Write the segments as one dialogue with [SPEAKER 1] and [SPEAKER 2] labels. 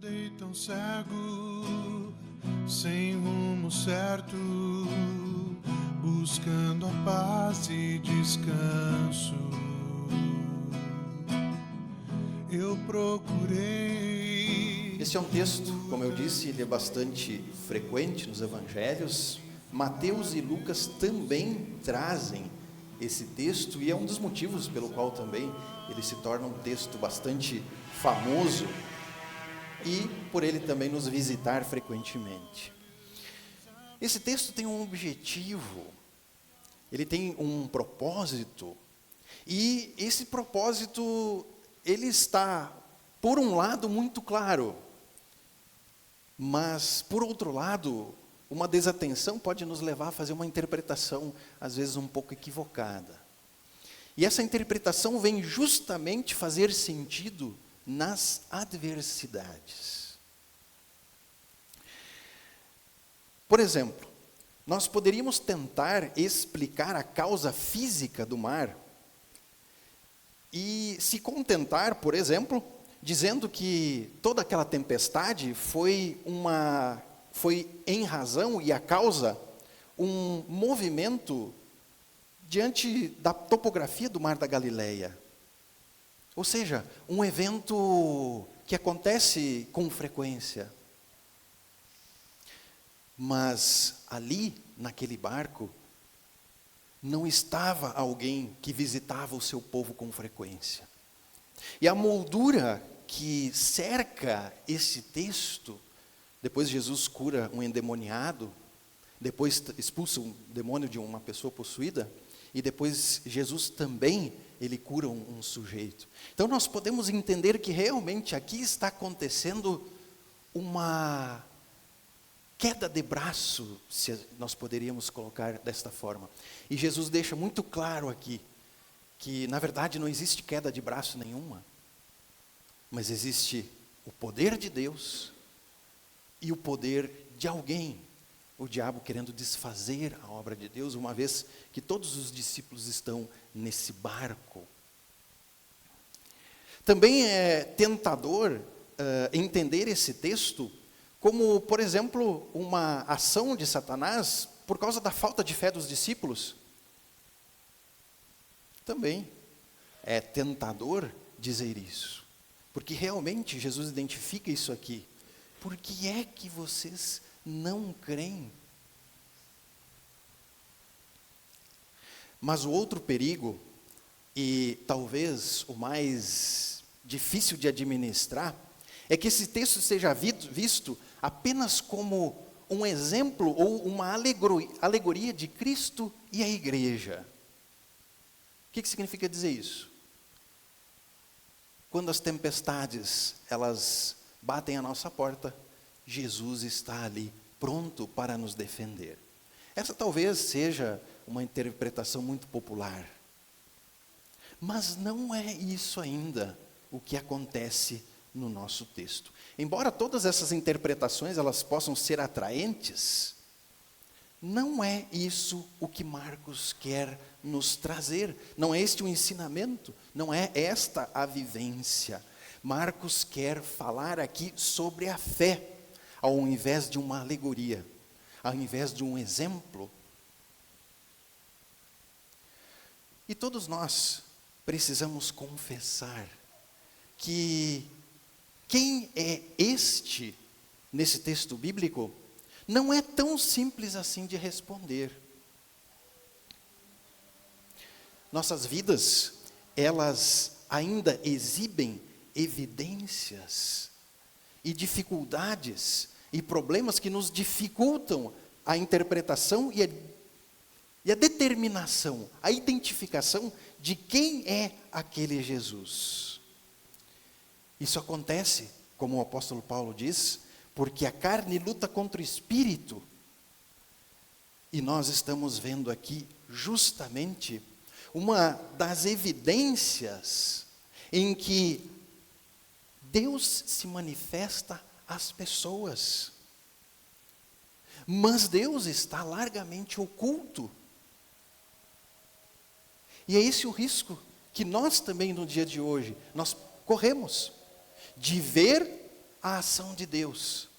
[SPEAKER 1] andei tão cego, sem rumo certo, buscando a paz e descanso. Eu procurei.
[SPEAKER 2] Este é um texto, como eu disse, ele é bastante frequente nos evangelhos. Mateus e Lucas também trazem esse texto e é um dos motivos pelo qual também ele se torna um texto bastante famoso e por ele também nos visitar frequentemente. Esse texto tem um objetivo, ele tem um propósito, e esse propósito, ele está, por um lado, muito claro, mas, por outro lado, uma desatenção pode nos levar a fazer uma interpretação, às vezes, um pouco equivocada. E essa interpretação vem justamente fazer sentido nas adversidades. Por exemplo, nós poderíamos tentar explicar a causa física do mar e se contentar, por exemplo, dizendo que toda aquela tempestade foi em razão e a causa um movimento diante da topografia do Mar da Galileia. Ou seja, um evento que acontece com frequência. Mas ali, naquele barco, não estava alguém que visitava o seu povo com frequência. E a moldura que cerca esse texto, depois Jesus cura um endemoniado, depois expulsa um demônio de uma pessoa possuída, e depois Jesus também, ele cura um sujeito. Então nós podemos entender que realmente aqui está acontecendo uma queda de braço, se nós poderíamos colocar desta forma. E Jesus deixa muito claro aqui, que na verdade não existe queda de braço nenhuma, mas existe o poder de Deus e o poder de alguém, o diabo querendo desfazer a obra de Deus, uma vez que todos os discípulos estão nesse barco. Também é tentador entender esse texto como, por exemplo, uma ação de Satanás por causa da falta de fé dos discípulos. Também é tentador dizer isso, porque realmente Jesus identifica isso aqui. Por que é que vocês não creem? Mas o outro perigo, e talvez o mais difícil de administrar, é que esse texto seja visto apenas como um exemplo ou uma alegoria de Cristo e a igreja. O que significa dizer isso? Quando as tempestades, elas batem à nossa porta, Jesus está ali, pronto para nos defender. Essa talvez seja uma interpretação muito popular. Mas não é isso ainda o que acontece no nosso texto. Embora todas essas interpretações elas possam ser atraentes, não é isso o que Marcos quer nos trazer. Não é este o ensinamento, não é esta a vivência. Marcos quer falar aqui sobre a fé, ao invés de uma alegoria, ao invés de um exemplo. E todos nós precisamos confessar que quem é este, nesse texto bíblico, não é tão simples assim de responder. Nossas vidas, elas ainda exibem evidências e dificuldades e problemas que nos dificultam a interpretação e a determinação, a identificação de quem é aquele Jesus. Isso acontece, como o apóstolo Paulo diz, porque a carne luta contra o espírito. E nós estamos vendo aqui justamente uma das evidências em que Deus se manifesta às pessoas. Mas Deus está largamente oculto. E é esse o risco que nós também no dia de hoje, nós corremos. De ver a ação de Deus,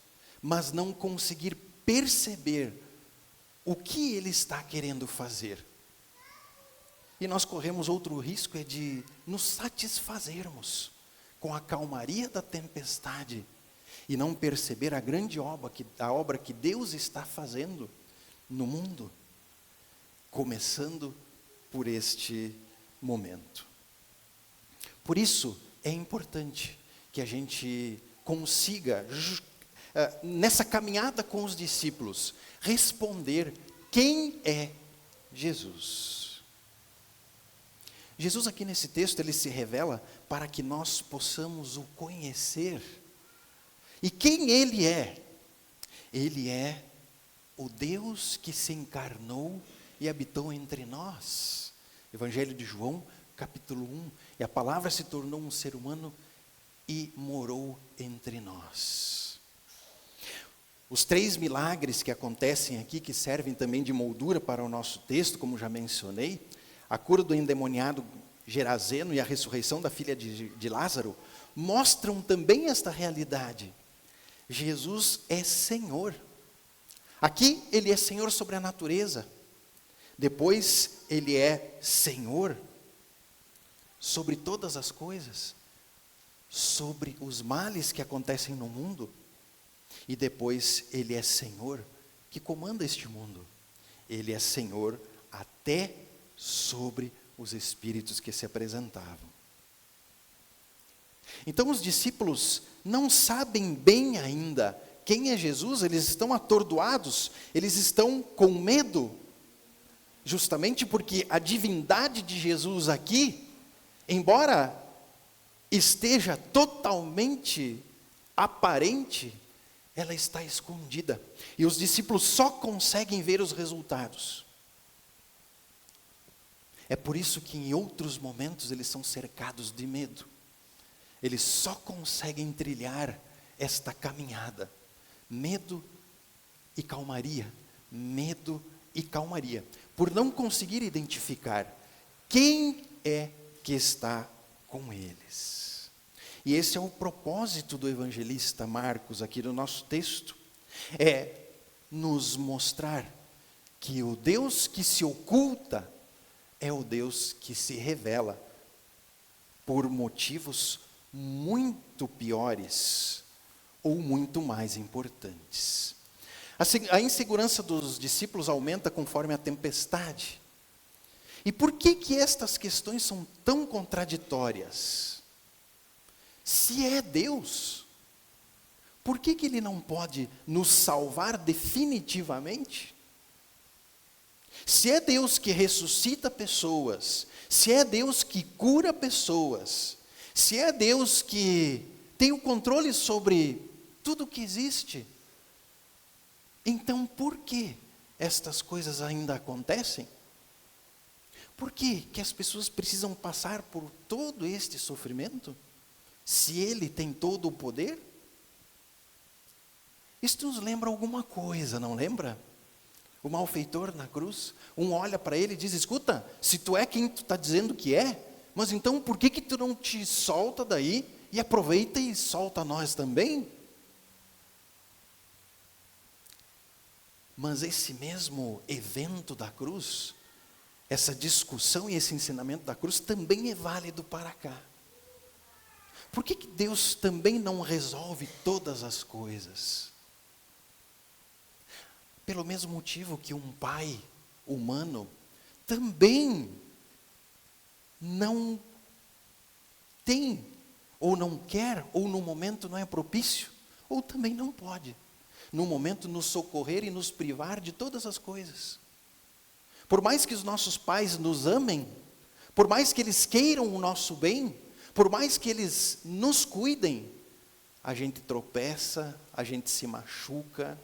[SPEAKER 2] mas não conseguir perceber o que Ele está querendo fazer. E nós corremos outro risco, é de nos satisfazermos com a calmaria da tempestade e não perceber a grande obra que Deus está fazendo no mundo, começando por este momento. Por isso, é importante que a gente consiga, nessa caminhada com os discípulos, responder quem é Jesus. Jesus aqui nesse texto, ele se revela para que nós possamos o conhecer. E quem Ele é? Ele é o Deus que se encarnou e habitou entre nós. Evangelho de João, capítulo 1. E a palavra se tornou um ser humano e morou entre nós. Os 3 milagres que acontecem aqui, que servem também de moldura para o nosso texto, como já mencionei, a cura do endemoniado Gerazeno e a ressurreição da filha de Lázaro, mostram também esta realidade. Jesus é Senhor. Aqui Ele é Senhor sobre a natureza. Depois Ele é Senhor sobre todas as coisas, sobre os males que acontecem no mundo. E depois Ele é Senhor que comanda este mundo. Ele é Senhor até sobre os espíritos que se apresentavam. Então os discípulos não sabem bem ainda quem é Jesus, eles estão atordoados, eles estão com medo, justamente porque a divindade de Jesus aqui, embora esteja totalmente aparente, ela está escondida. E os discípulos só conseguem ver os resultados. É por isso que em outros momentos eles são cercados de medo. Eles só conseguem trilhar esta caminhada. Medo e calmaria. Medo e calmaria. Por não conseguir identificar quem é que está com eles. E esse é o propósito do evangelista Marcos aqui no nosso texto. É nos mostrar que o Deus que se oculta é o Deus que se revela por motivos muito piores ou muito mais importantes. A insegurança dos discípulos aumenta conforme a tempestade. E por que estas questões são tão contraditórias? Se é Deus, por que Ele não pode nos salvar definitivamente? Se é Deus que ressuscita pessoas, se é Deus que cura pessoas, se é Deus que tem o controle sobre tudo que existe, então por que estas coisas ainda acontecem? Por que as pessoas precisam passar por todo este sofrimento? Se Ele tem todo o poder? Isto nos lembra alguma coisa, não lembra? O malfeitor na cruz, um olha para ele e diz, escuta, se tu é quem tu está dizendo que é, mas então por que tu não te solta daí e aproveita e solta nós também? Mas esse mesmo evento da cruz, essa discussão e esse ensinamento da cruz também é válido para cá. Por que Deus também não resolve todas as coisas? Pelo mesmo motivo que um pai humano também não tem, ou não quer, ou no momento não é propício, ou também não pode, no momento nos socorrer e nos privar de todas as coisas. Por mais que os nossos pais nos amem, por mais que eles queiram o nosso bem, por mais que eles nos cuidem, a gente tropeça, a gente se machuca,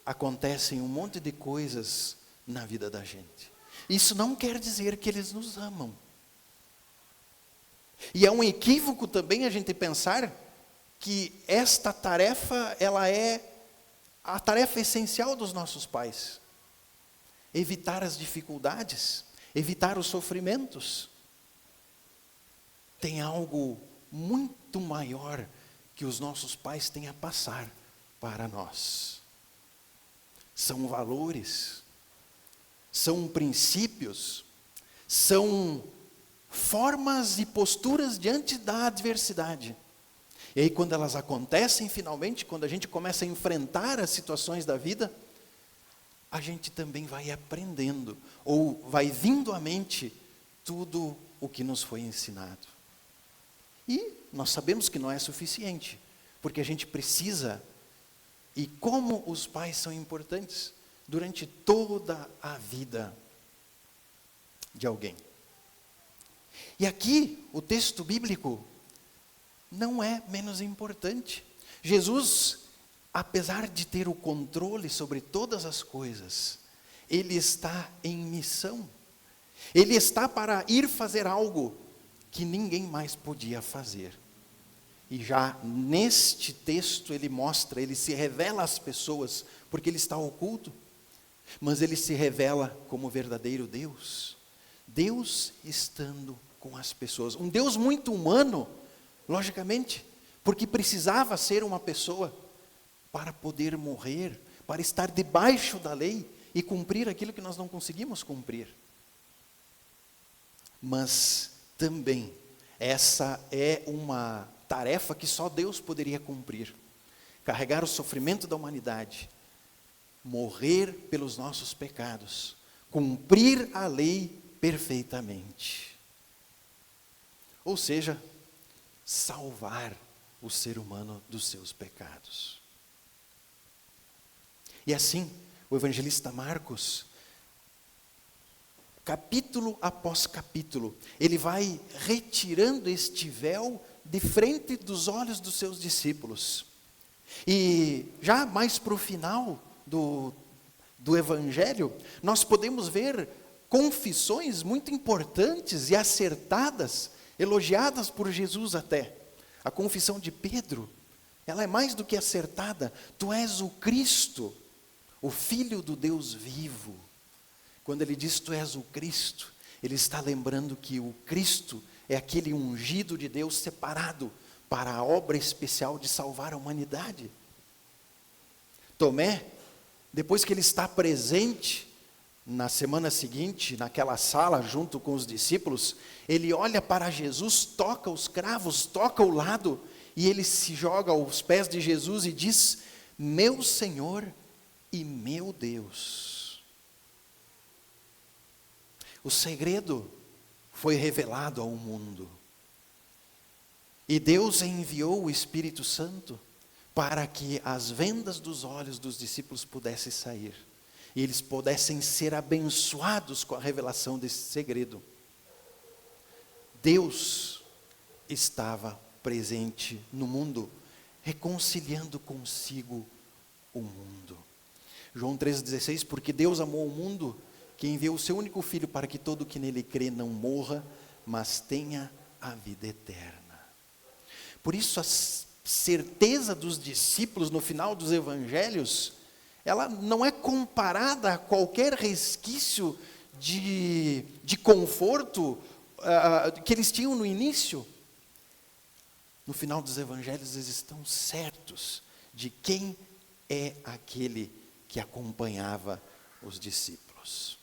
[SPEAKER 2] acontecem um monte de coisas na vida da gente. Isso não quer dizer que eles nos amam. E é um equívoco também a gente pensar que esta tarefa, ela é a tarefa essencial dos nossos pais. Evitar as dificuldades, evitar os sofrimentos. Tem algo muito maior que os nossos pais têm a passar para nós. São valores, são princípios, são formas e posturas diante da adversidade. E aí quando elas acontecem finalmente, quando a gente começa a enfrentar as situações da vida, a gente também vai aprendendo, ou vai vindo à mente tudo o que nos foi ensinado. E nós sabemos que não é suficiente, porque a gente precisa, e como os pais são importantes durante toda a vida de alguém. E aqui, o texto bíblico não é menos importante. Jesus, apesar de ter o controle sobre todas as coisas, ele está em missão. Ele está para ir fazer algo que ninguém mais podia fazer. E já neste texto ele mostra, ele se revela às pessoas, porque ele está oculto, mas ele se revela como verdadeiro Deus. Deus estando com as pessoas. Um Deus muito humano, logicamente, porque precisava ser uma pessoa para poder morrer, para estar debaixo da lei e cumprir aquilo que nós não conseguimos cumprir. Mas também, essa é uma tarefa que só Deus poderia cumprir. Carregar o sofrimento da humanidade, morrer pelos nossos pecados, cumprir a lei perfeitamente. Ou seja, salvar o ser humano dos seus pecados. E assim, o evangelista Marcos, capítulo após capítulo, ele vai retirando este véu de frente dos olhos dos seus discípulos. E já mais para o final do evangelho, nós podemos ver confissões muito importantes e acertadas, elogiadas por Jesus até. A confissão de Pedro, ela é mais do que acertada. Tu és o Cristo, o Filho do Deus vivo. Quando ele diz tu és o Cristo, ele está lembrando que o Cristo é aquele ungido de Deus separado para a obra especial de salvar a humanidade. Tomé, depois que ele está presente na semana seguinte, naquela sala junto com os discípulos, ele olha para Jesus, toca os cravos, toca o lado, e ele se joga aos pés de Jesus e diz: meu Senhor e meu Deus. O segredo foi revelado ao mundo. E Deus enviou o Espírito Santo para que as vendas dos olhos dos discípulos pudessem sair. E eles pudessem ser abençoados com a revelação desse segredo. Deus estava presente no mundo, reconciliando consigo o mundo. João 3,16, porque Deus amou o mundo, que enviou o seu único Filho para que todo que nele crê não morra, mas tenha a vida eterna. Por isso a certeza dos discípulos no final dos evangelhos, ela não é comparada a qualquer resquício de conforto que eles tinham no início. No final dos evangelhos eles estão certos de quem é aquele que acompanhava os discípulos.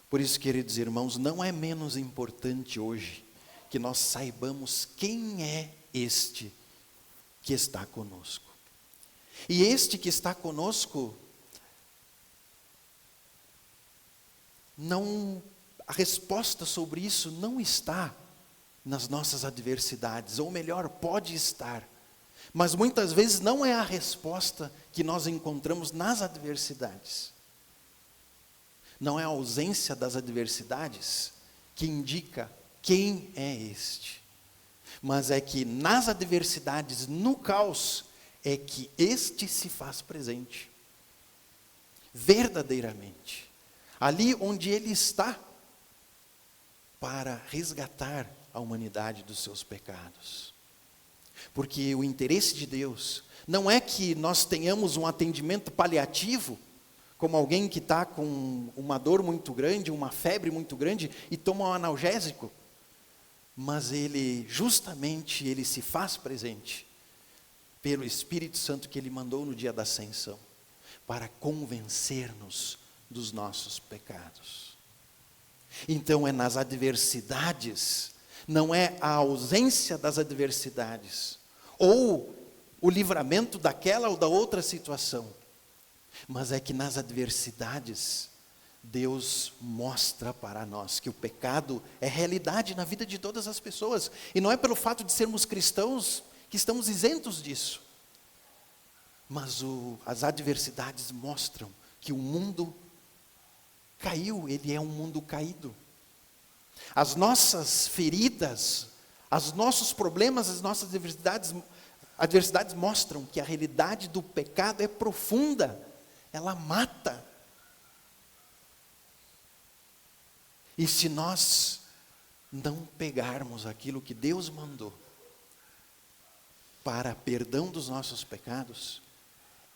[SPEAKER 2] Por isso, queridos irmãos, não é menos importante hoje que nós saibamos quem é este que está conosco. E este que está conosco, a resposta sobre isso não está nas nossas adversidades, ou melhor, pode estar, mas muitas vezes não é a resposta que nós encontramos nas adversidades. Não é a ausência das adversidades que indica quem é este, mas é que nas adversidades, no caos, é que este se faz presente, verdadeiramente, ali onde ele está, para resgatar a humanidade dos seus pecados. Porque o interesse de Deus não é que nós tenhamos um atendimento paliativo, como alguém que está com uma dor muito grande, uma febre muito grande, e toma um analgésico. mas ele se faz presente pelo Espírito Santo que ele mandou no dia da ascensão, para convencer-nos dos nossos pecados. Então é nas adversidades, não é a ausência das adversidades, ou o livramento daquela ou da outra situação, mas é que nas adversidades, Deus mostra para nós que o pecado é realidade na vida de todas as pessoas, e não é pelo fato de sermos cristãos que estamos isentos disso, mas as adversidades mostram que o mundo caiu, ele é um mundo caído. As nossas feridas, os nossos problemas, as nossas adversidades mostram que a realidade do pecado é profunda, ela mata. E se nós não pegarmos aquilo que Deus mandou para perdão dos nossos pecados,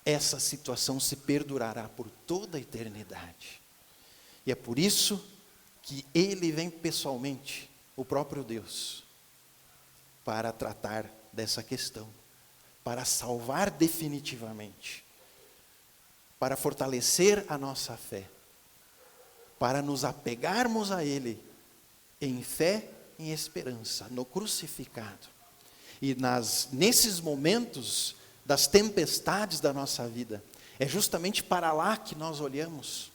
[SPEAKER 2] essa situação se perdurará por toda a eternidade. E é por isso que Ele vem pessoalmente, o próprio Deus, para tratar dessa questão, para salvar definitivamente, para fortalecer a nossa fé, para nos apegarmos a Ele em fé e em esperança, no crucificado. E nesses momentos das tempestades da nossa vida, é justamente para lá que nós olhamos.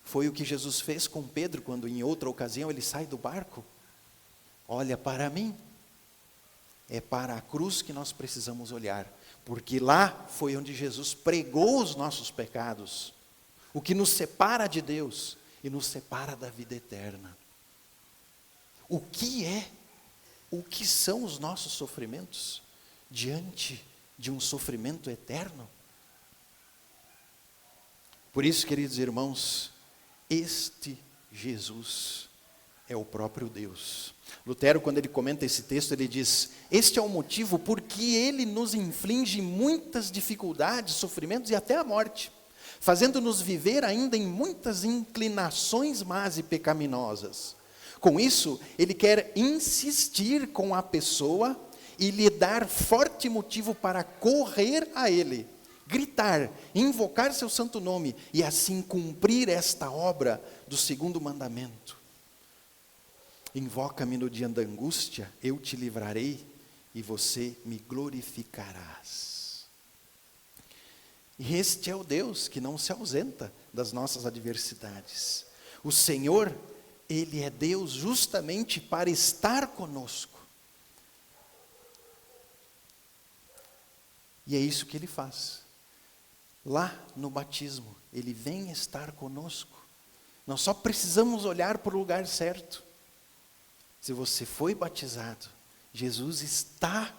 [SPEAKER 2] Foi o que Jesus fez com Pedro, quando em outra ocasião ele sai do barco. Olha para mim. É para a cruz que nós precisamos olhar, porque lá foi onde Jesus pregou os nossos pecados, o que nos separa de Deus e nos separa da vida eterna. O que são os nossos sofrimentos diante de um sofrimento eterno? Por isso, queridos irmãos, este Jesus é o próprio Deus. Lutero, quando ele comenta esse texto, ele diz: este é o motivo por que ele nos inflige muitas dificuldades, sofrimentos e até a morte, fazendo-nos viver ainda em muitas inclinações más e pecaminosas. Com isso, ele quer insistir com a pessoa e lhe dar forte motivo para correr a ele, gritar, invocar seu santo nome e assim cumprir esta obra do segundo mandamento. Invoca-me no dia da angústia, eu te livrarei e você me glorificarás. E este é o Deus que não se ausenta das nossas adversidades. O Senhor, Ele é Deus justamente para estar conosco. E é isso que Ele faz. Lá no batismo, Ele vem estar conosco. Nós só precisamos olhar para o lugar certo. Se você foi batizado, Jesus está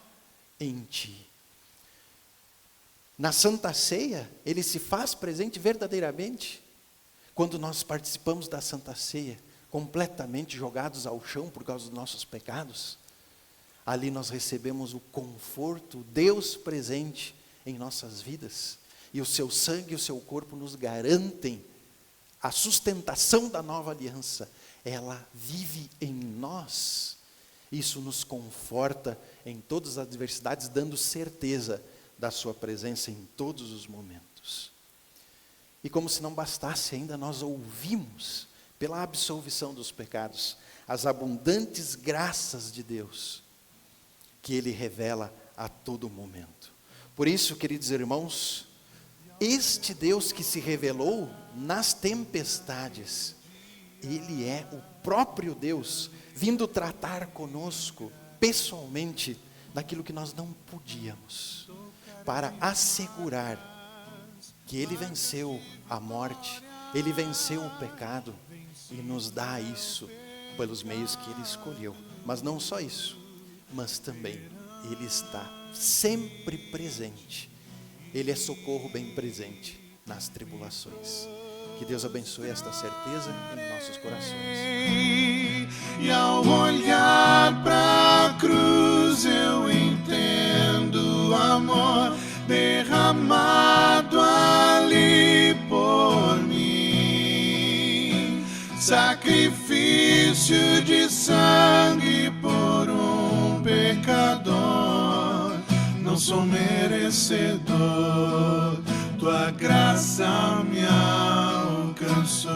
[SPEAKER 2] em ti. Na Santa Ceia, Ele se faz presente verdadeiramente. Quando nós participamos da Santa Ceia, completamente jogados ao chão por causa dos nossos pecados, ali nós recebemos o conforto, Deus presente em nossas vidas. E o seu sangue e o seu corpo nos garantem a sustentação da nova aliança. Ela vive em nós. Isso nos conforta em todas as adversidades, dando certeza da sua presença em todos os momentos. E como se não bastasse ainda, nós ouvimos, pela absolvição dos pecados, as abundantes graças de Deus, que Ele revela a todo momento. Por isso, queridos irmãos, este Deus que se revelou nas tempestades, Ele é o próprio Deus, vindo tratar conosco, pessoalmente, daquilo que nós não podíamos, para assegurar que Ele venceu a morte, Ele venceu o pecado, e nos dá isso pelos meios que Ele escolheu. Mas não só isso, mas também Ele está sempre presente. Ele é socorro bem presente nas tribulações. Que Deus abençoe esta certeza em nossos corações.
[SPEAKER 1] E ao olhar para a cruz eu entendo o amor derramado ali por mim. Sacrifício de sangue pecador, não sou merecedor, tua graça me alcançou.